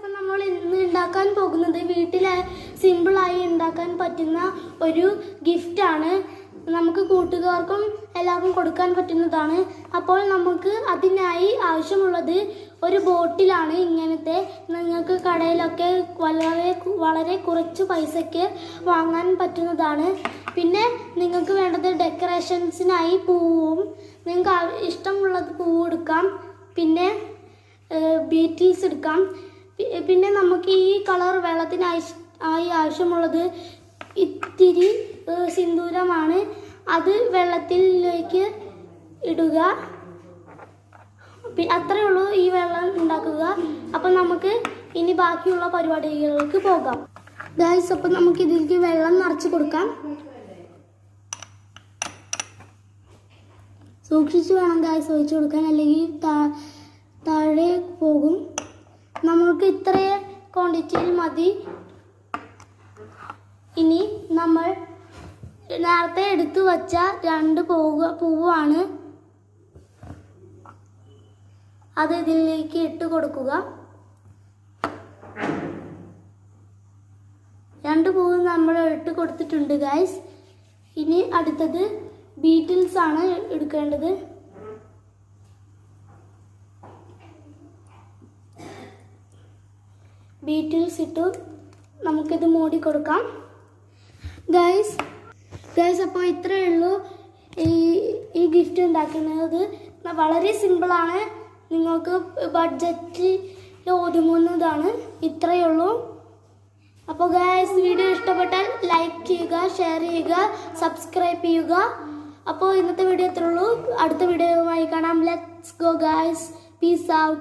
അപ്പം നമ്മൾ ഇന്ന് ഉണ്ടാക്കാൻ പോകുന്നത് വീട്ടിൽ സിമ്പിളായി ഉണ്ടാക്കാൻ പറ്റുന്ന ഒരു ഗിഫ്റ്റാണ്. നമുക്ക് കൂട്ടുകാർക്കും എല്ലാവർക്കും കൊടുക്കാൻ പറ്റുന്നതാണ്. അപ്പോൾ നമുക്ക് അതിനായി ആവശ്യമുള്ളത് ഒരു ബോട്ടിലാണ്. ഇങ്ങനത്തെ നിങ്ങൾക്ക് കടയിലൊക്കെ വളരെ കുറച്ച് പൈസയ്ക്ക് വാങ്ങാൻ പറ്റുന്നതാണ്. പിന്നെ നിങ്ങൾക്ക് വേണ്ടത് ഡെക്കറേഷൻസിനായി പൂവും, നിങ്ങൾക്ക് ഇഷ്ടമുള്ളത് പൂവ് എടുക്കാം. പിന്നെ ബീറ്റിൽസ് എടുക്കാം. പിന്നെ നമുക്ക് ഈ കളർ വെള്ളത്തിനായി ആവശ്യമുള്ളത് ഇത്തിരി സിന്ദൂരമാണ്. അത് വെള്ളത്തിലേക്ക് ഇടുക. അത്രയേ ഉള്ളൂ ഈ വെള്ളം ഉണ്ടാക്കുക. അപ്പം നമുക്ക് ഇനി ബാക്കിയുള്ള പരിപാടികൾക്ക് പോകാം. ഗൈസ്, അപ്പം നമുക്ക് ഇതിലേക്ക് വെള്ളം നിറച്ച് കൊടുക്കാം. സൂക്ഷിച്ച് വേണം ഗൈസ് ഒഴിച്ചു കൊടുക്കാൻ, അല്ലെങ്കിൽ താഴെ പോകും. നമ്മൾക്ക് ഇത്രയും ക്വാണ്ടിറ്റിയിൽ മതി. ഇനി നമ്മൾ നേരത്തെ എടുത്തു വച്ച 2 പൂവാണ്, അത് ഇതിലേക്ക് ഇട്ട് കൊടുക്കുക. 2 പൂവ് നമ്മൾ ഇട്ട് കൊടുത്തിട്ടുണ്ട് ഗൈസ്. ഇനി അടുത്തത് ബീറ്റിൽസ് ആണ് എടുക്കേണ്ടത്. ബീറ്റിൽസ് ഇട്ടു നമുക്കിത് മൂടി കൊടുക്കാം. ഗൈസ് അപ്പോൾ ഇത്രയേ ഉള്ളൂ ഈ ഗിഫ്റ്റ് ഉണ്ടാക്കുന്നത്. വളരെ സിമ്പിളാണ്, നിങ്ങൾക്ക് ബഡ്ജറ്റിൽ ഒതുങ്ങുന്നതാണ്. ഇത്രയേ ഉള്ളൂ. അപ്പോൾ ഗൈസ്, വീഡിയോ ഇഷ്ടപ്പെട്ടാൽ ലൈക്ക് ചെയ്യുക, ഷെയർ ചെയ്യുക, സബ്സ്ക്രൈബ് ചെയ്യുക. അപ്പോൾ ഇന്നത്തെ വീഡിയോ ഇത്രയേ ഉള്ളൂ. അടുത്ത വീഡിയോയുമായി കാണാം. Let's go guys, peace out.